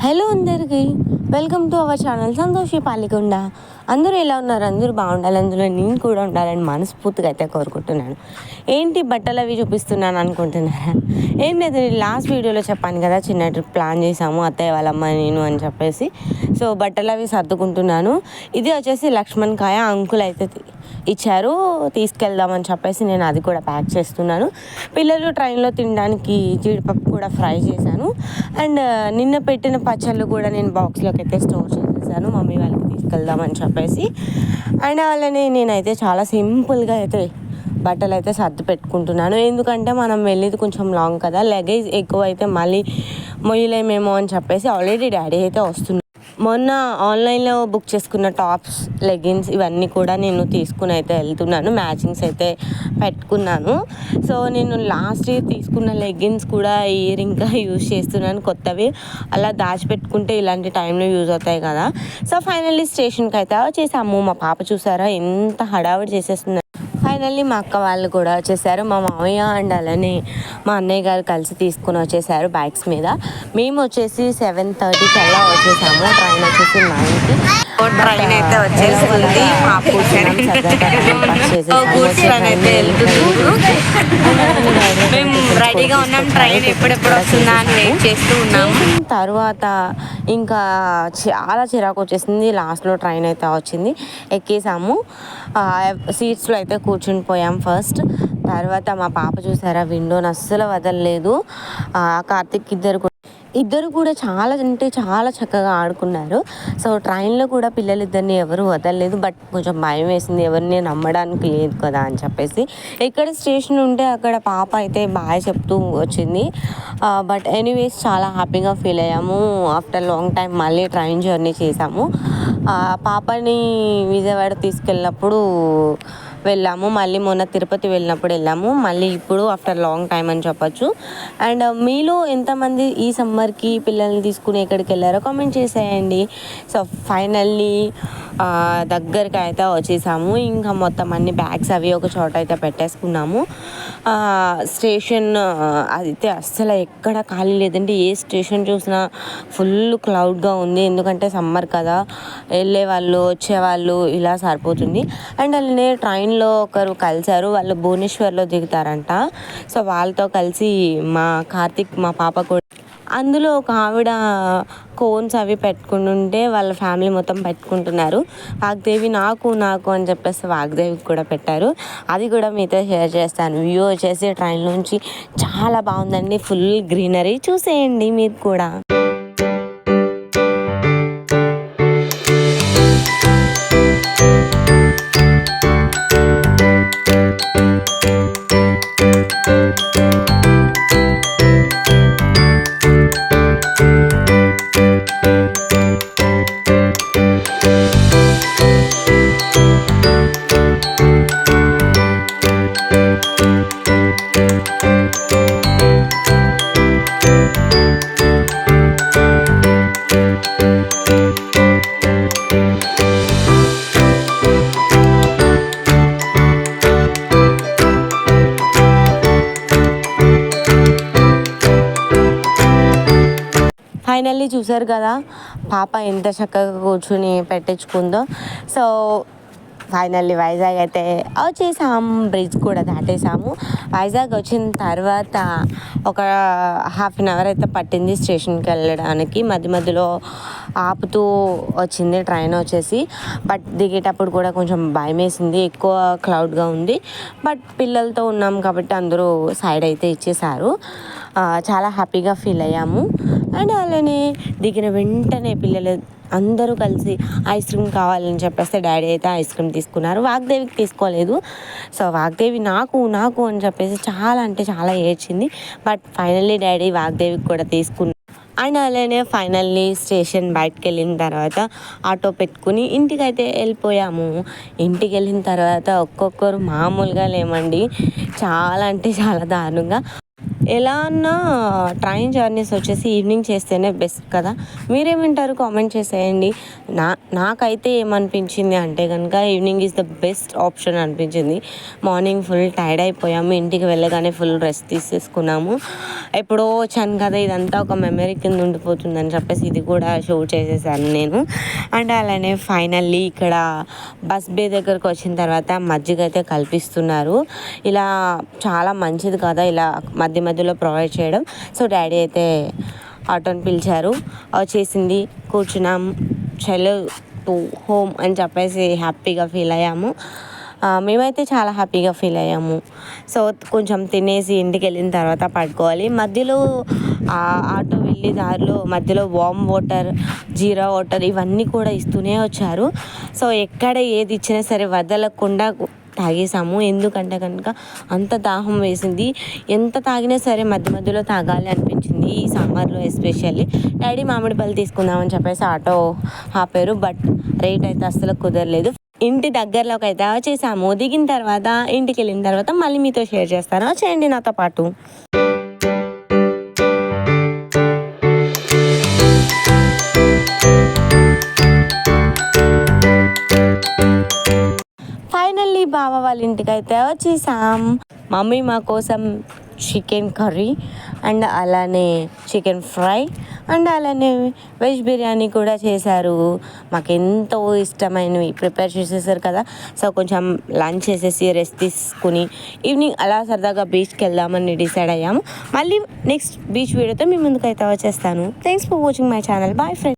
Hello అందరికీ, welcome to our channel Santoshi Palikonda. అందరూ ఎలా ఉన్నారు? అందరూ బాగుండాలి, అందులో నేను కూడా ఉండాలని మనస్ఫూర్తిగా అయితే కోరుకుంటున్నాను. ఏంటి బట్టలు అవి చూపిస్తున్నాను అనుకుంటున్నారా? ఏం లేదు, లాస్ట్ వీడియోలో చెప్పాను కదా, చిన్న ట్రిప్ ప్లాన్ చేసాము అత్తయ్య వాళ్ళమ్మ నేను అని చెప్పేసి. సో బట్టలు అవి సర్దుకుంటున్నాను. ఇది వచ్చేసి లక్ష్మణ్ కాయ అంకుల్ అయితే ఇచ్చారు, తీసుకెళ్దామని చెప్పేసి నేను అది కూడా ప్యాక్ చేస్తున్నాను. పిల్లలు ట్రైన్లో తినడానికి జీడిపప్పు కూడా ఫ్రై చేశాను. అండ్ నిన్న పెట్టిన పచ్చళ్ళు కూడా నేను బాక్స్లోకి అయితే స్టోర్ చేసేసాను, మమ్మీ వాళ్ళకి తీసుకెళ్దామని చెప్పేసి. అండ్ అలానే నేనైతే చాలా సింపుల్గా అయితే బట్టలు అయితే సర్ది పెట్టుకుంటున్నాను. ఎందుకంటే మనం వెళ్ళేది కొంచెం లాంగ్ కదా, లగేజ్ ఎక్కువ అయితే మళ్ళీ మొయ్యలేమేమో అని చెప్పేసి ఆల్రెడీ డాడీ అయితే వస్తున్నారు. మొన్న ఆన్లైన్లో బుక్ చేసుకున్న టాప్స్, లెగిన్స్ ఇవన్నీ కూడా నేను తీసుకుని అయితే వెళ్తున్నాను. మ్యాచింగ్స్ అయితే పెట్టుకున్నాను. సో నేను లాస్ట్ ఇయర్ తీసుకున్న లెగిన్స్ కూడా ఈ ఇయర్ ఇంకా యూజ్ చేస్తున్నాను, కొత్తవి. అలా దాచిపెట్టుకుంటే ఇలాంటి టైంలో యూజ్ అవుతాయి కదా. సో ఫైనల్లీ స్టేషన్కి అయితే వచ్చేసాము. మా పాప చూసారా ఎంత హడావిడి చేసేస్తుంది. ఫైనల్లీ మా అక్క వాళ్ళు కూడా వచ్చేసారు, మా మామయ్య అండ్ అలానే మా అన్నయ్య గారు కలిసి తీసుకుని వచ్చేసారు బైక్స్ మీద. మేము వచ్చేసి 7:30కి అలా వచ్చేసాము. ట్రైన్ వచ్చేసి 9కి. ట్రైన్ అయితే వచ్చేసింది. మేము రెడీగా ఉన్నాం, ట్రైన్ ఎప్పుడెప్పుడు వస్తుందా అని వెయిట్ చేస్తూ ఉన్నాము. తర్వాత ఇంకా చాలా చిరాకు వచ్చేసింది. లాస్ట్లో ట్రైన్ అయితే వచ్చింది, ఎక్కేసాము. సీట్స్లో అయితే కూర్చుని పోయాం ఫస్ట్. తర్వాత మా పాప చూసారా, విండోని అస్సలు వదలలేదు. కార్తిక్ ఇద్దరు కూడా చాలా అంటే చాలా చక్కగా ఆడుకున్నారు. సో ట్రైన్లో కూడా పిల్లలిద్దరిని ఎవరు వదలలేదు. బట్ కొంచెం భయం వేసింది, ఎవరిని నమ్మడానికి లేదు కదా అని చెప్పేసి. ఎక్కడ స్టేషన్ ఉంటే అక్కడ పాప అయితే బాయ్ చెప్తూ వచ్చింది. బట్ ఎనీవేస్ చాలా హ్యాపీగా ఫీల్ అయ్యాము. ఆఫ్టర్ లాంగ్ టైం మళ్ళీ ట్రైన్ జర్నీ చేసాము. పాపని విజయవాడ తీసుకెళ్ళినప్పుడు వెళ్ళాము, మళ్ళీ మొన్న తిరుపతి వెళ్ళినప్పుడు వెళ్ళాము, మళ్ళీ ఇప్పుడు ఆఫ్టర్ లాంగ్ టైం అని చెప్పొచ్చు. అండ్ మీలో ఎంతమంది ఈ సమ్మర్కి పిల్లల్ని తీసుకుని ఎక్కడికి వెళ్ళారో కామెంట్ చేసేయండి. సో ఫైనల్లీ దగ్గరికి అయితే వచ్చేసాము. ఇంకా మొత్తం అన్ని బ్యాగ్స్ అవి ఒక చోట అయితే పెట్టేసుకున్నాము. స్టేషన్ అయితే అస్సలు ఎక్కడ ఖాళీ లేదండి, ఏ స్టేషన్ చూసినా ఫుల్ క్లౌడ్గా ఉంది. ఎందుకంటే సమ్మర్ కదా, వెళ్ళే వాళ్ళు వచ్చేవాళ్ళు ఇలా సరిపోతుంది. అండ్ అలానే ట్రైన్లో ఒకరు కలిశారు, వాళ్ళు భువనేశ్వర్లో దిగుతారంట. సో వాళ్ళతో కలిసి మా కార్తిక్ మా పాప కూడా, అందులో ఒక ఆవిడ కోన్స్ అవి పెట్టుకుంటుంటే వాళ్ళ ఫ్యామిలీ మొత్తం పెట్టుకుంటున్నారు. వాగ్దేవి నాకు నాకు అని చెప్పేసి వాగ్దేవికి కూడా పెట్టారు. అది కూడా మీతో షేర్ చేస్తాను. వ్యూ వచ్చేసి ట్రైన్ నుంచి చాలా బాగుందండి, ఫుల్ గ్రీనరీ, చూసేయండి మీరు కూడా. ఫైనల్లీ చూసారు కదా పాప ఎంత చక్కగా కూర్చుని పెట్టించుకుందో. సో ఫైనల్లీ వైజాగ్ అయితే వచ్చేసాము, బ్రిడ్జ్ కూడా దాటేసాము. వైజాగ్ వచ్చిన తర్వాత ఒక హాఫ్ అన్ అవర్ అయితే పట్టింది స్టేషన్కి వెళ్ళడానికి. మధ్య మధ్యలో ఆపుతూ వచ్చింది ట్రైన్ వచ్చేసి. బట్ దిగేటప్పుడు కూడా కొంచెం భయం వేసింది, ఎక్కువ క్లౌడ్గా ఉంది. బట్ పిల్లలతో ఉన్నాం కాబట్టి అందరూ సైడ్ అయితే ఇచ్చేసారు. చాలా హ్యాపీగా ఫీల్ అయ్యాము. అండ్ అలానే దిగిన వెంటనే పిల్లలు అందరూ కలిసి ఐస్ క్రీమ్ కావాలని చెప్పేస్తే డాడీ అయితే ఐస్ క్రీమ్ తీసుకున్నారు. వాగ్దేవికి తీసుకోలేదు. సో వాగ్దేవి నాకు నాకు అని చెప్పేసి చాలా అంటే చాలా ఏడ్చింది. బట్ ఫైనల్లీ డాడీ వాగ్దేవికి కూడా తీసుకున్నారు. అండ్ అలానే ఫైనల్లీ స్టేషన్ బయటకు వెళ్ళిన తర్వాత ఆటో పెట్టుకుని ఇంటికైతే వెళ్ళిపోయాము. ఇంటికి వెళ్ళిన తర్వాత ఒక్కొక్కరు మామూలుగా లేమండి, చాలా అంటే చాలా దారుణంగా. ఎలా అన్నా ట్రైన్ జర్నీస్ వచ్చేసి ఈవినింగ్ చేస్తేనే బెస్ట్ కదా. మీరేమంటారు కామెంట్ చేసేయండి. నాకైతే ఏమనిపించింది అంటే కనుక evening is the best option అనిపించింది. మార్నింగ్ ఫుల్ టైర్డ్ అయిపోయాము, ఇంటికి వెళ్ళగానే ఫుల్ రెస్ట్ తీసేసుకున్నాము. ఎప్పుడో వచ్చాను కదా, ఇదంతా ఒక మెమరీ కింద ఉండిపోతుందని చెప్పేసి ఇది కూడా షో చేసేసాను నేను. అండ్ అలానే ఫైనల్లీ ఇక్కడ బస్ బే దగ్గరకు వచ్చిన తర్వాత మజ్జిగ అయితే కల్పిస్తున్నారు. ఇలా చాలా మంచిది కదా ఇలా మధ్యలో ప్రొవైడ్ చేయడం. సో డాడీ అయితే ఆటోని పిలిచారు, వచ్చేసింది, కూర్చున్నాం, చలో టు హోమ్ అని చెప్పేసి హ్యాపీగా ఫీల్ అయ్యాము. మేమైతే చాలా హ్యాపీగా ఫీల్ అయ్యాము. సో కొంచెం తినేసి ఇంటికి వెళ్ళిన తర్వాత పడుకోవాలి. మధ్యలో ఆటో వెళ్ళి దారిలో మధ్యలో వామ్ వాటర్, జీరా వాటర్ ఇవన్నీ కూడా ఇస్తూనే వచ్చారు. సో ఎక్కడ ఏది ఇచ్చినా సరే వదలకుండా తాగేసాము. ఎందుకంటే కనుక అంత దాహం వేసింది, ఎంత తాగినా సరే మధ్యలో తాగాలి అనిపించింది ఈ సమ్మర్లో ఎస్పెషల్లీ. డాడీ మామిడి పళ్ళు తీసుకుందామని చెప్పేసి ఆటో ఆపారు, బట్ రేట్ అయితే అస్సలు కుదరలేదు. ఇంటి దగ్గరలోకి అయితే వచ్చేసాము. దిగిన తర్వాత ఇంటికి వెళ్ళిన తర్వాత మళ్ళీ మీతో షేర్ చేస్తాను, చేయండి నాతో పాటు. ఫైనల్లీ బావ వాళ్ళ ఇంటికి అయితే వచ్చేసాం. మమ్మీ మా కోసం చికెన్ కర్రీ అండ్ అలానే చికెన్ ఫ్రై అండ్ అలానే వెజ్ బిర్యానీ కూడా చేశారు. మాకు ఎంతో ఇష్టమైనవి ప్రిపేర్ చేసేసారు కదా. సో కొంచెం లంచ్ చేసేసి రెస్ట్ తీసుకుని ఈవినింగ్ అలా సరదాగా బీచ్కి వెళ్దామని డిసైడ్ అయ్యాము. మళ్ళీ నెక్స్ట్ బీచ్ వీడియోతో మీ ముందుకైతే వచ్చేస్తాను. Thanks for watching my channel. Bye friends.